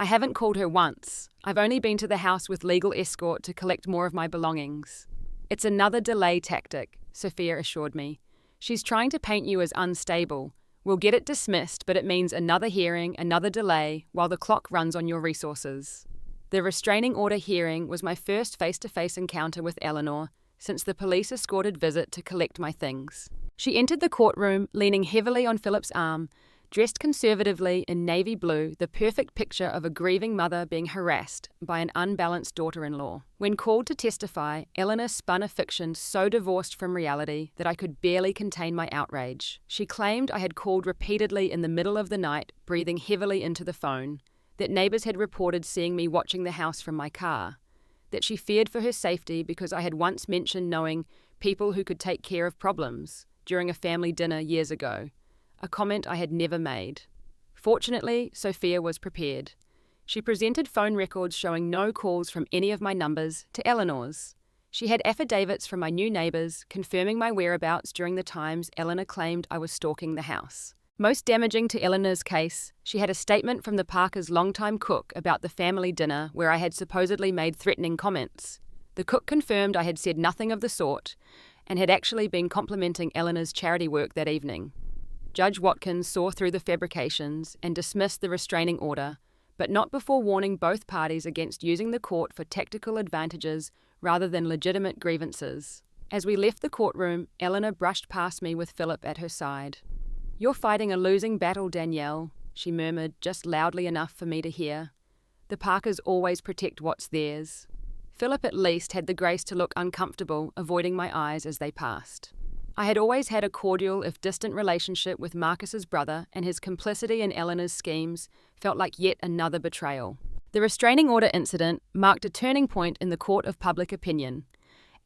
I haven't called her once. I've only been to the house with legal escort to collect more of my belongings. It's another delay tactic, Sophia assured me. She's trying to paint you as unstable. We'll get it dismissed, but it means another hearing, another delay, while the clock runs on your resources. The restraining order hearing was my first face-to-face encounter with Eleanor since the police-escorted visit to collect my things. She entered the courtroom, leaning heavily on Philip's arm, dressed conservatively in navy blue, the perfect picture of a grieving mother being harassed by an unbalanced daughter-in-law. When called to testify, Eleanor spun a fiction so divorced from reality that I could barely contain my outrage. She claimed I had called repeatedly in the middle of the night, breathing heavily into the phone, that neighbours had reported seeing me watching the house from my car, that she feared for her safety because I had once mentioned knowing people who could take care of problems during a family dinner years ago, a comment I had never made. Fortunately, Sophia was prepared. She presented phone records showing no calls from any of my numbers to Eleanor's. She had affidavits from my new neighbours confirming my whereabouts during the times Eleanor claimed I was stalking the house. Most damaging to Eleanor's case, she had a statement from the Parkers' longtime cook about the family dinner where I had supposedly made threatening comments. The cook confirmed I had said nothing of the sort and had actually been complimenting Eleanor's charity work that evening. Judge Watkins saw through the fabrications and dismissed the restraining order, but not before warning both parties against using the court for tactical advantages rather than legitimate grievances. As we left the courtroom, Eleanor brushed past me with Philip at her side. "You're fighting a losing battle, Danielle," she murmured just loudly enough for me to hear. "The Parkers always protect what's theirs." Philip at least had the grace to look uncomfortable, avoiding my eyes as they passed. I had always had a cordial, if distant, relationship with Marcus's brother, and his complicity in Eleanor's schemes felt like yet another betrayal. The restraining order incident marked a turning point in the court of public opinion.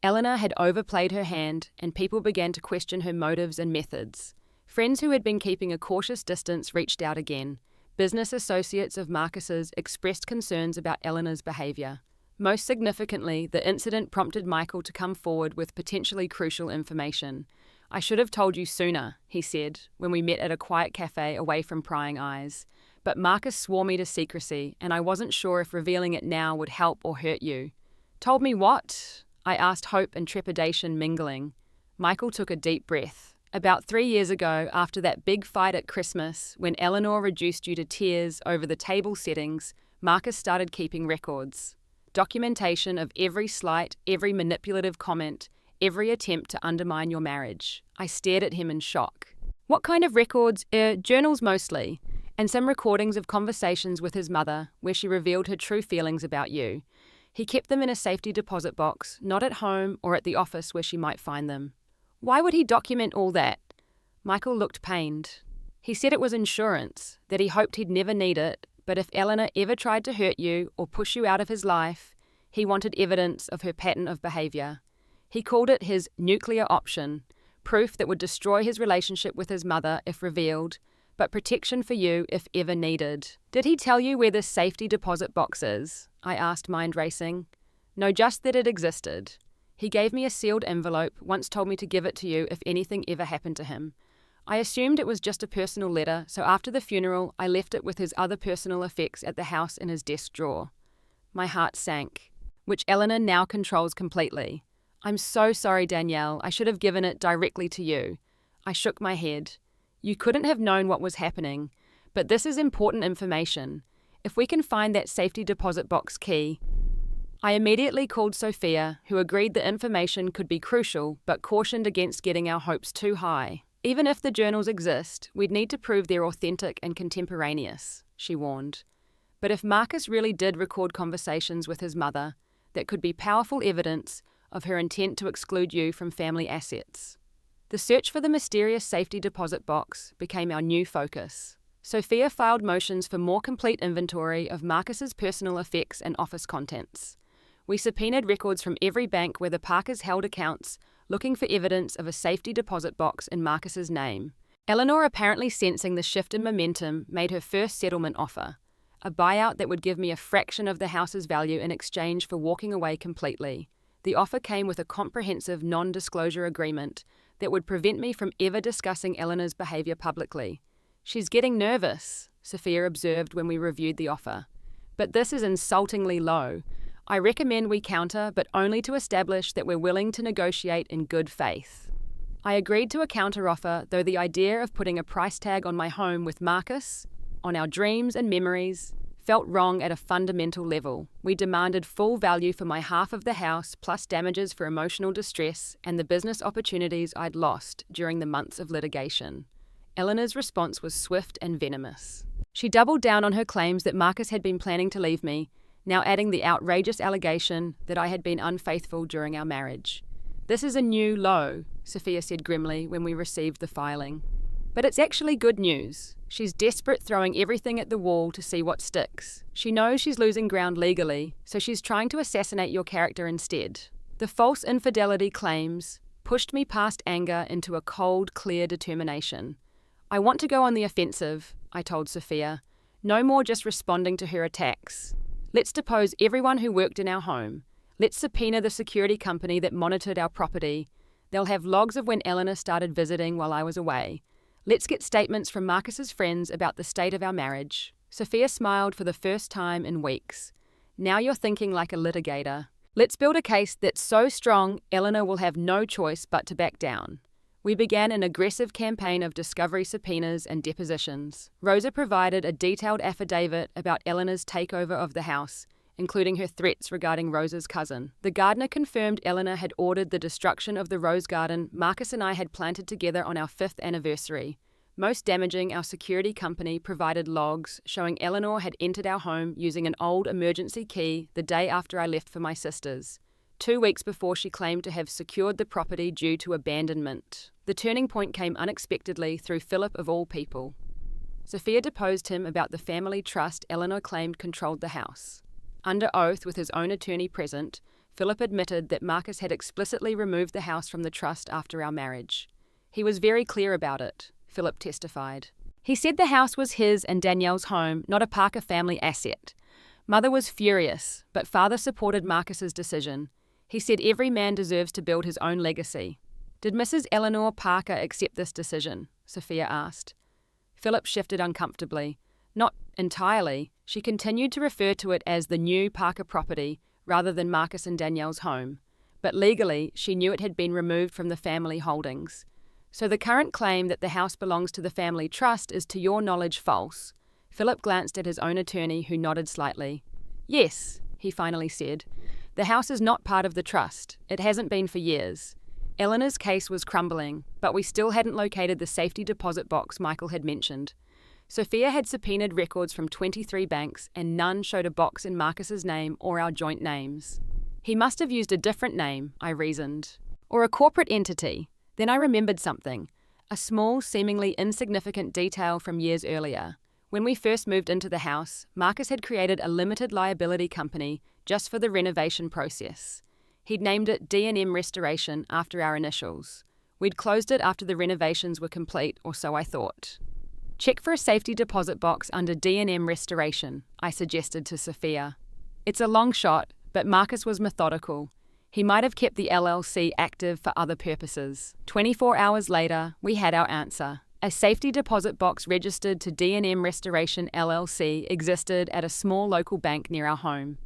Eleanor had overplayed her hand, and people began to question her motives and methods. Friends who had been keeping a cautious distance reached out again. Business associates of Marcus's expressed concerns about Eleanor's behaviour. Most significantly, the incident prompted Michael to come forward with potentially crucial information. "I should have told you sooner," he said, when we met at a quiet cafe away from prying eyes. "But Marcus swore me to secrecy, and I wasn't sure if revealing it now would help or hurt you." "Told me what?" I asked, hope and trepidation mingling. Michael took a deep breath. "About 3 years ago, after that big fight at Christmas, when Eleanor reduced you to tears over the table settings, Marcus started keeping records. Documentation of every slight, every manipulative comment, every attempt to undermine your marriage." I stared at him in shock. "What kind of records?" Journals mostly, and some recordings of conversations with his mother where she revealed her true feelings about you. He kept them in a safety deposit box, not at home or at the office where she might find them. "Why would he document all that?" Michael looked pained. He said it was insurance, that he hoped he'd never need it, but if Eleanor ever tried to hurt you or push you out of his life, he wanted evidence of her pattern of behaviour. He called it his nuclear option, proof that would destroy his relationship with his mother if revealed, but protection for you if ever needed. "Did he tell you where this safety deposit box is?" I asked, mind racing. "No, just that it existed. He gave me a sealed envelope, once told me to give it to you if anything ever happened to him. I assumed it was just a personal letter, so after the funeral, I left it with his other personal effects at the house in his desk drawer." My heart sank. "Which Eleanor now controls completely." "I'm so sorry, Danielle. I should have given it directly to you." I shook my head. "You couldn't have known what was happening, but this is important information. If we can find that safety deposit box key..." I immediately called Sophia, who agreed the information could be crucial, but cautioned against getting our hopes too high. "Even if the journals exist, we'd need to prove they're authentic and contemporaneous," she warned. "But if Marcus really did record conversations with his mother, that could be powerful evidence of her intent to exclude you from family assets." The search for the mysterious safety deposit box became our new focus. Sophia filed motions for more complete inventory of Marcus's personal effects and office contents. We subpoenaed records from every bank where the Parkers held accounts, looking for evidence of a safety deposit box in Marcus's name. Eleanor, apparently sensing the shift in momentum, made her first settlement offer, a buyout that would give me a fraction of the house's value in exchange for walking away completely. The offer came with a comprehensive non-disclosure agreement that would prevent me from ever discussing Eleanor's behaviour publicly. "She's getting nervous," Sophia observed when we reviewed the offer. But this is insultingly low. I recommend we counter, but only to establish that we're willing to negotiate in good faith. I agreed to a counteroffer, though the idea of putting a price tag on my home with Marcus, on our dreams and memories, felt wrong at a fundamental level. We demanded full value for my half of the house, plus damages for emotional distress and the business opportunities I'd lost during the months of litigation. Eleanor's response was swift and venomous. She doubled down on her claims that Marcus had been planning to leave me, now adding the outrageous allegation that I had been unfaithful during our marriage. "This is a new low," Sophia said grimly when we received the filing. "But it's actually good news. She's desperate, throwing everything at the wall to see what sticks. She knows she's losing ground legally, so she's trying to assassinate your character instead." The false infidelity claims pushed me past anger into a cold, clear determination. "I want to go on the offensive," I told Sophia. "No more just responding to her attacks. Let's depose everyone who worked in our home. Let's subpoena the security company that monitored our property. They'll have logs of when Eleanor started visiting while I was away. Let's get statements from Marcus's friends about the state of our marriage." Sophia smiled for the first time in weeks. "Now you're thinking like a litigator. Let's build a case that's so strong Eleanor will have no choice but to back down." We began an aggressive campaign of discovery subpoenas and depositions. Rosa provided a detailed affidavit about Eleanor's takeover of the house, including her threats regarding Rosa's cousin. The gardener confirmed Eleanor had ordered the destruction of the rose garden Marcus and I had planted together on our 5th anniversary. Most damaging, our security company provided logs showing Eleanor had entered our home using an old emergency key the day after I left for my sister's, 2 weeks before she claimed to have secured the property due to abandonment. The turning point came unexpectedly through Philip of all people. Sophia deposed him about the family trust Eleanor claimed controlled the house. Under oath, with his own attorney present, Philip admitted that Marcus had explicitly removed the house from the trust after our marriage. "He was very clear about it," Philip testified. "He said the house was his and Danielle's home, not a Parker family asset. Mother was furious, but father supported Marcus's decision. He said every man deserves to build his own legacy." "Did Mrs. Eleanor Parker accept this decision?" Sophia asked. Philip shifted uncomfortably. "Not entirely. She continued to refer to it as the new Parker property rather than Marcus and Danielle's home. But legally, she knew it had been removed from the family holdings. So the current claim that the house belongs to the family trust is to your knowledge false." Philip glanced at his own attorney, who nodded slightly. "Yes," he finally said. "The house is not part of the trust. It hasn't been for years. Eleanor's case was crumbling, but we still hadn't located the safety deposit box Michael had mentioned. Sophia had subpoenaed records from 23 banks, and none showed a box in Marcus's name or our joint names. He must have used a different name, I reasoned. Or a corporate entity. Then I remembered something. A small, seemingly insignificant detail from years earlier. When we first moved into the house, Marcus had created a limited liability company just for the renovation process. He'd named it D&M Restoration after our initials. We'd closed it after the renovations were complete, or so I thought. "Check for a safety deposit box under D&M Restoration," I suggested to Sophia. "It's a long shot, but Marcus was methodical. He might have kept the LLC active for other purposes." 24 hours later, we had our answer. A safety deposit box registered to D&M Restoration LLC existed at a small local bank near our home.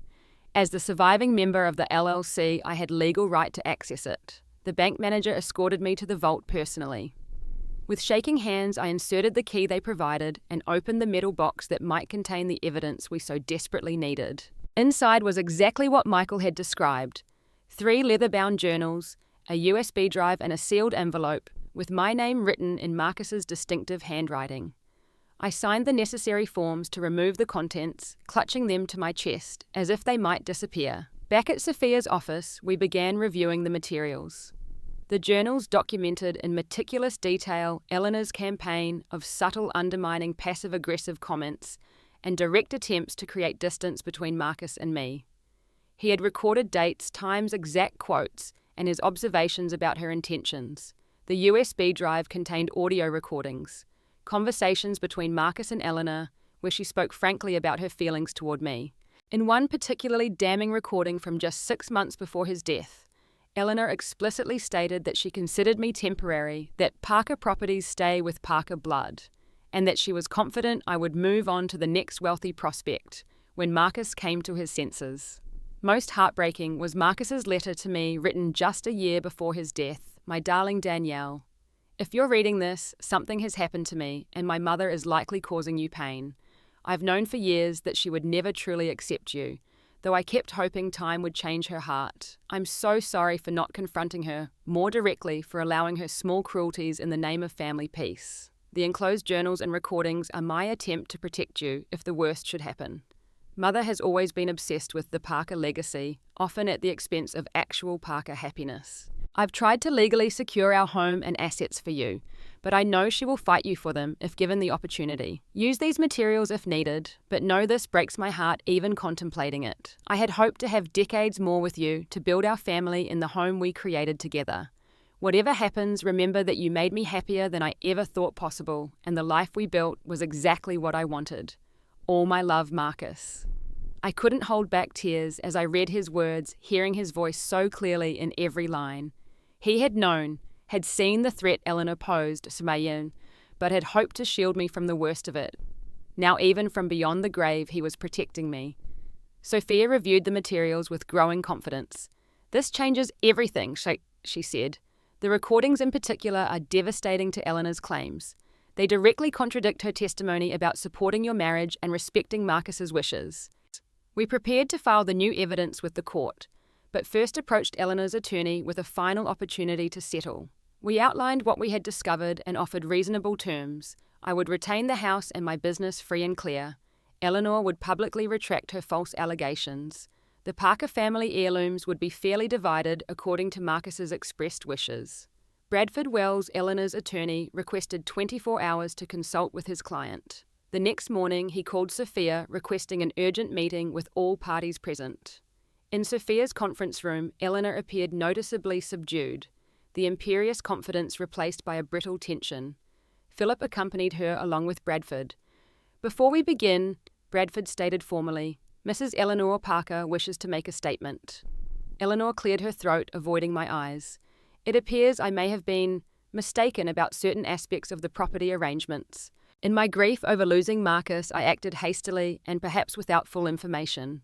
As the surviving member of the LLC, I had legal right to access it. The bank manager escorted me to the vault personally. With shaking hands, I inserted the key they provided and opened the metal box that might contain the evidence we so desperately needed. Inside was exactly what Michael had described. 3 leather-bound journals, a USB drive and a sealed envelope, with my name written in Marcus's distinctive handwriting. I signed the necessary forms to remove the contents, clutching them to my chest, as if they might disappear. Back at Sophia's office, we began reviewing the materials. The journals documented in meticulous detail Eleanor's campaign of subtle undermining passive-aggressive comments and direct attempts to create distance between Marcus and me. He had recorded dates, times, exact quotes, and his observations about her intentions. The USB drive contained audio recordings, conversations between Marcus and Eleanor, where she spoke frankly about her feelings toward me. In one particularly damning recording from just 6 months before his death, Eleanor explicitly stated that she considered me temporary, that Parker properties stay with Parker blood, and that she was confident I would move on to the next wealthy prospect, when Marcus came to his senses. Most heartbreaking was Marcus's letter to me written just a year before his death. My darling Danielle, if you're reading this, something has happened to me and my mother is likely causing you pain. I've known for years that she would never truly accept you, though I kept hoping time would change her heart. I'm so sorry for not confronting her more directly, for allowing her small cruelties in the name of family peace. The enclosed journals and recordings are my attempt to protect you if the worst should happen. Mother has always been obsessed with the Parker legacy, often at the expense of actual Parker happiness. I've tried to legally secure our home and assets for you, but I know she will fight you for them if given the opportunity. Use these materials if needed, but know this breaks my heart even contemplating it. I had hoped to have decades more with you to build our family in the home we created together. Whatever happens, remember that you made me happier than I ever thought possible, and the life we built was exactly what I wanted. All my love, Marcus. I couldn't hold back tears as I read his words, hearing his voice so clearly in every line. He had known, had seen the threat Eleanor posed to Mayen, but had hoped to shield me from the worst of it. Now even from beyond the grave he was protecting me. Sophia reviewed the materials with growing confidence. This changes everything, she said. The recordings in particular are devastating to Eleanor's claims. They directly contradict her testimony about supporting your marriage and respecting Marcus's wishes. We prepared to file the new evidence with the court, but first approached Eleanor's attorney with a final opportunity to settle. We outlined what we had discovered and offered reasonable terms. I would retain the house and my business free and clear. Eleanor would publicly retract her false allegations. The Parker family heirlooms would be fairly divided according to Marcus's expressed wishes. Bradford Wells, Eleanor's attorney, requested 24 hours to consult with his client. The next morning, he called Sophia, requesting an urgent meeting with all parties present. In Sophia's conference room, Eleanor appeared noticeably subdued, the imperious confidence replaced by a brittle tension. Philip accompanied her along with Bradford. Before we begin, Bradford stated formally, Mrs. Eleanor Parker wishes to make a statement. Eleanor cleared her throat, avoiding my eyes. It appears I may have been mistaken about certain aspects of the property arrangements. In my grief over losing Marcus, I acted hastily and perhaps without full information.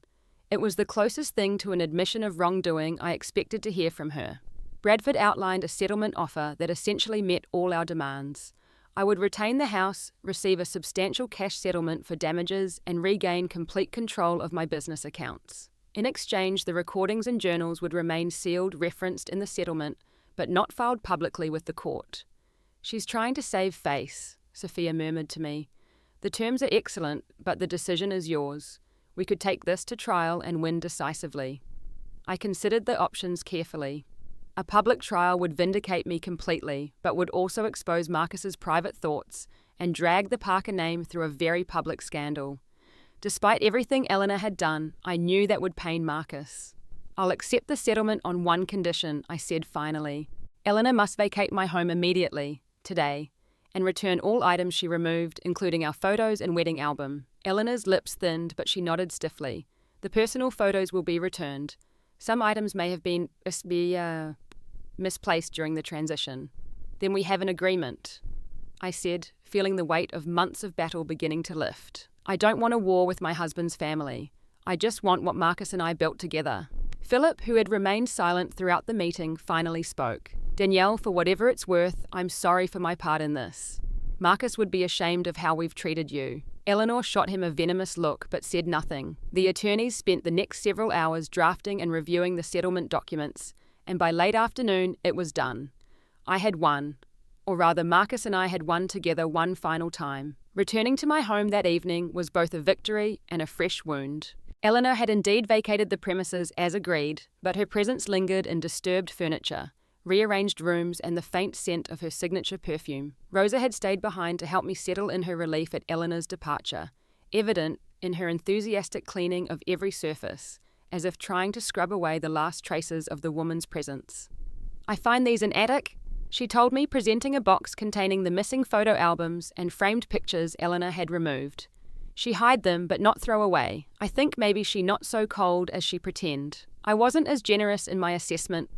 It was the closest thing to an admission of wrongdoing I expected to hear from her. Bradford outlined a settlement offer that essentially met all our demands. I would retain the house, receive a substantial cash settlement for damages, and regain complete control of my business accounts. In exchange, the recordings and journals would remain sealed, referenced in the settlement, but not filed publicly with the court. She's trying to save face, Sophia murmured to me. The terms are excellent, but the decision is yours. We could take this to trial and win decisively. I considered the options carefully. A public trial would vindicate me completely, but would also expose Marcus's private thoughts and drag the Parker name through a very public scandal. Despite everything Eleanor had done, I knew that would pain Marcus. I'll accept the settlement on one condition, I said finally. Eleanor must vacate my home immediately, today, and return all items she removed, including our photos and wedding album. Eleanor's lips thinned, but she nodded stiffly. The personal photos will be returned. Some items may have been misplaced during the transition. Then we have an agreement, I said, feeling the weight of months of battle beginning to lift. I don't want a war with my husband's family. I just want what Marcus and I built together. Philip, who had remained silent throughout the meeting, finally spoke. Danielle, for whatever it's worth, I'm sorry for my part in this. Marcus would be ashamed of how we've treated you. Eleanor shot him a venomous look, but said nothing. The attorneys spent the next several hours drafting and reviewing the settlement documents, and by late afternoon, it was done. I had won. Or rather, Marcus and I had won together one final time. Returning to my home that evening was both a victory and a fresh wound. Eleanor had indeed vacated the premises as agreed, but her presence lingered in disturbed furniture, rearranged rooms, and the faint scent of her signature perfume. Rosa had stayed behind to help me settle in her relief at Eleanor's departure, evident in her enthusiastic cleaning of every surface, as if trying to scrub away the last traces of the woman's presence. I find these in attic, she told me, presenting a box containing the missing photo albums and framed pictures Eleanor had removed. She hide them, but not throw away. I think maybe she not so cold as she pretend. I wasn't as generous in my assessment,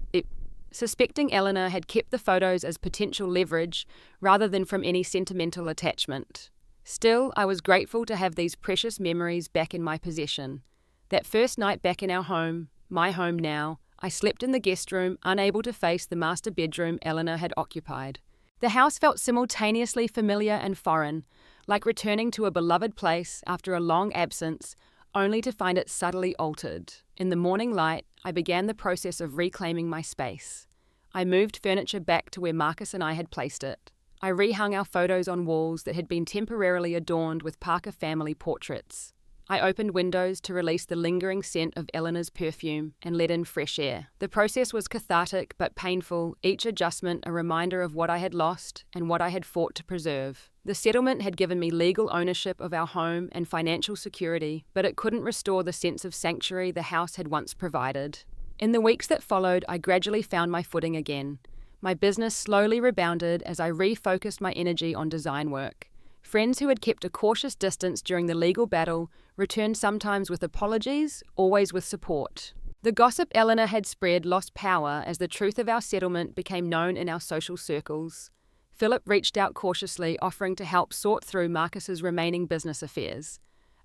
suspecting Eleanor had kept the photos as potential leverage rather than from any sentimental attachment. Still, I was grateful to have these precious memories back in my possession. That first night back in our home, my home now, I slept in the guest room, unable to face the master bedroom Eleanor had occupied. The house felt simultaneously familiar and foreign, like returning to a beloved place after a long absence, only to find it subtly altered. In the morning light, I began the process of reclaiming my space. I moved furniture back to where Marcus and I had placed it. I rehung our photos on walls that had been temporarily adorned with Parker family portraits. I opened windows to release the lingering scent of Eleanor's perfume and let in fresh air. The process was cathartic but painful, each adjustment a reminder of what I had lost and what I had fought to preserve. The settlement had given me legal ownership of our home and financial security, but it couldn't restore the sense of sanctuary the house had once provided. In the weeks that followed, I gradually found my footing again. My business slowly rebounded as I refocused my energy on design work. Friends who had kept a cautious distance during the legal battle returned, sometimes with apologies, always with support. The gossip Eleanor had spread lost power as the truth of our settlement became known in our social circles. Philip reached out cautiously, offering to help sort through Marcus's remaining business affairs.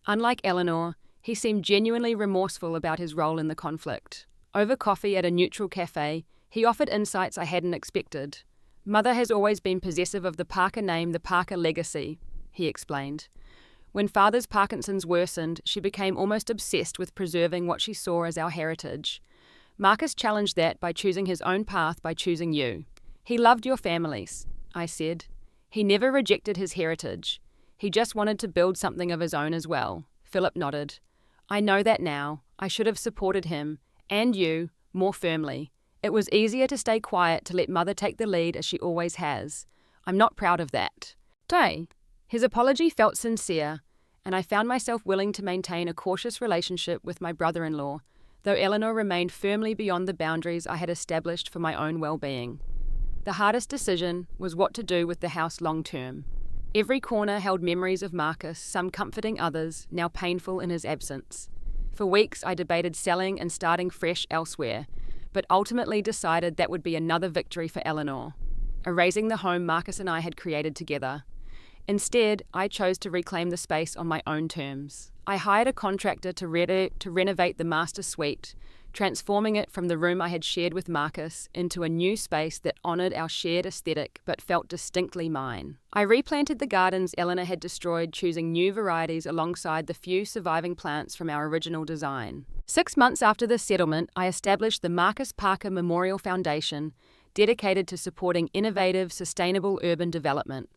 Unlike Eleanor, he seemed genuinely remorseful about his role in the conflict. Over coffee at a neutral cafe, he offered insights I hadn't expected. "Mother has always been possessive of the Parker name, the Parker legacy," he explained. When Father's Parkinson's worsened, she became almost obsessed with preserving what she saw as our heritage. Marcus challenged that by choosing his own path by choosing you. "He loved your families," I said. "He never rejected his heritage. He just wanted to build something of his own as well." Philip nodded. "I know that now. I should have supported him, and you, more firmly. It was easier to stay quiet, to let Mother take the lead as she always has. I'm not proud of that." Day. His apology felt sincere, and I found myself willing to maintain a cautious relationship with my brother-in-law, though Eleanor remained firmly beyond the boundaries I had established for my own well-being. The hardest decision was what to do with the house long-term. Every corner held memories of Marcus, some comforting, others now painful in his absence. For weeks I debated selling and starting fresh elsewhere, but ultimately decided that would be another victory for Eleanor, erasing the home Marcus and I had created together. Instead, I chose to reclaim the space on my own terms. I hired a contractor to renovate the master suite, transforming it from the room I had shared with Marcus into a new space that honoured our shared aesthetic but felt distinctly mine. I replanted the gardens Eleanor had destroyed, choosing new varieties alongside the few surviving plants from our original design. 6 months after the settlement, I established the Marcus Parker Memorial Foundation, dedicated to supporting innovative, sustainable urban development,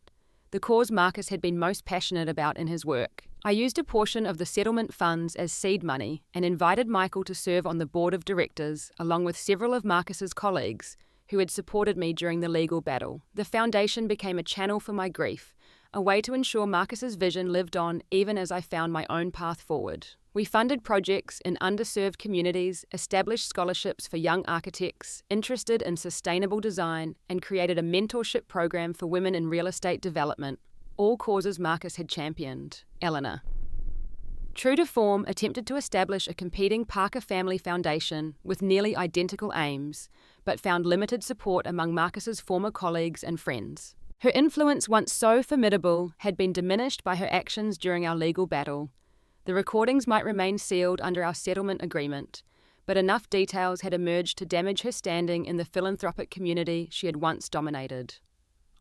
the cause Marcus had been most passionate about in his work. I used a portion of the settlement funds as seed money and invited Michael to serve on the board of directors, along with several of Marcus's colleagues who had supported me during the legal battle. The foundation became a channel for my grief, a way to ensure Marcus's vision lived on even as I found my own path forward. We funded projects in underserved communities, established scholarships for young architects interested in sustainable design, and created a mentorship program for women in real estate development, all causes Marcus had championed. Eleanor. True to form, attempted to establish a competing Parker family foundation with nearly identical aims, but found limited support among Marcus's former colleagues and friends. Her influence, once so formidable, had been diminished by her actions during our legal battle. The recordings might remain sealed under our settlement agreement, but enough details had emerged to damage her standing in the philanthropic community she had once dominated.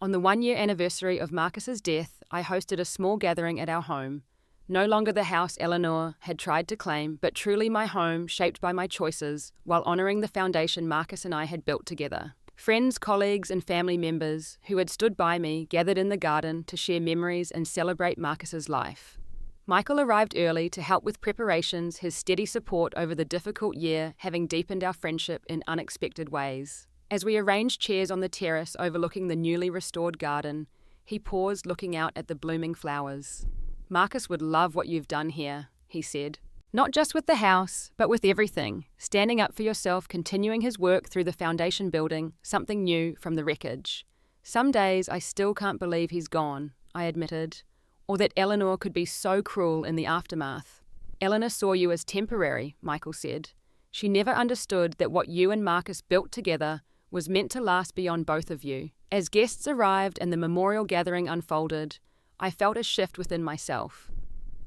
On the 1-year anniversary of Marcus's death, I hosted a small gathering at our home. No longer the house Eleanor had tried to claim, but truly my home, shaped by my choices, while honouring the foundation Marcus and I had built together. Friends, colleagues, and family members who had stood by me gathered in the garden to share memories and celebrate Marcus's life. Michael arrived early to help with preparations, his steady support over the difficult year having deepened our friendship in unexpected ways. As we arranged chairs on the terrace overlooking the newly restored garden, he paused, looking out at the blooming flowers. "Marcus would love what you've done here," he said. "Not just with the house, but with everything. Standing up for yourself, continuing his work through the foundation building, something new from the wreckage. Some days I still can't believe he's gone," I admitted. "Or that Eleanor could be so cruel in the aftermath." "Eleanor saw you as temporary," Michael said. "She never understood that what you and Marcus built together was meant to last beyond both of you." As guests arrived and the memorial gathering unfolded, I felt a shift within myself.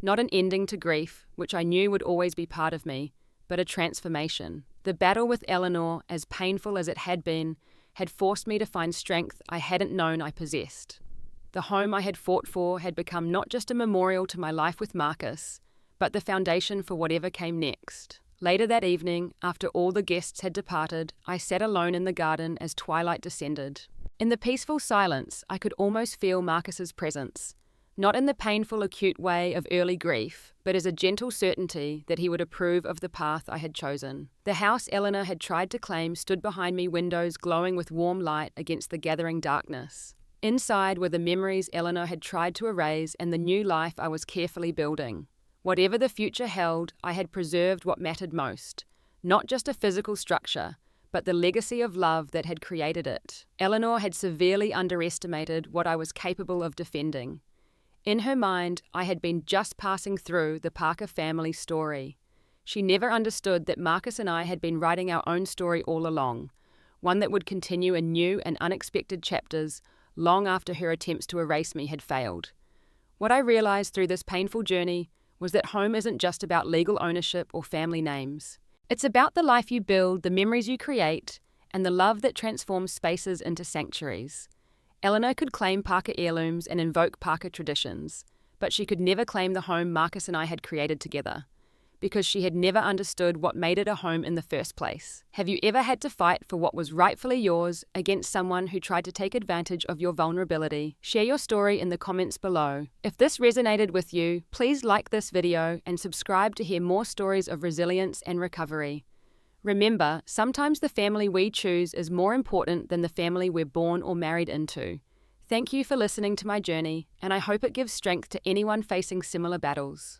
Not an ending to grief, which I knew would always be part of me, but a transformation. The battle with Eleanor, as painful as it had been, had forced me to find strength I hadn't known I possessed. The home I had fought for had become not just a memorial to my life with Marcus, but the foundation for whatever came next. Later that evening, after all the guests had departed, I sat alone in the garden as twilight descended. In the peaceful silence, I could almost feel Marcus's presence, not in the painful, acute way of early grief, but as a gentle certainty that he would approve of the path I had chosen. The house Eleanor had tried to claim stood behind me, windows glowing with warm light against the gathering darkness. Inside were the memories Eleanor had tried to erase and the new life I was carefully building. Whatever the future held, I had preserved what mattered most, not just a physical structure, but the legacy of love that had created it. Eleanor had severely underestimated what I was capable of defending. In her mind, I had been just passing through the Parker family story. She never understood that Marcus and I had been writing our own story all along, one that would continue in new and unexpected chapters long after her attempts to erase me had failed. What I realized through this painful journey was that home isn't just about legal ownership or family names. It's about the life you build, the memories you create, and the love that transforms spaces into sanctuaries. Eleanor could claim Parker heirlooms and invoke Parker traditions, but she could never claim the home Marcus and I had created together, because she had never understood what made it a home in the first place. Have you ever had to fight for what was rightfully yours against someone who tried to take advantage of your vulnerability? Share your story in the comments below. If this resonated with you, please like this video and subscribe to hear more stories of resilience and recovery. Remember, sometimes the family we choose is more important than the family we're born or married into. Thank you for listening to my journey, and I hope it gives strength to anyone facing similar battles.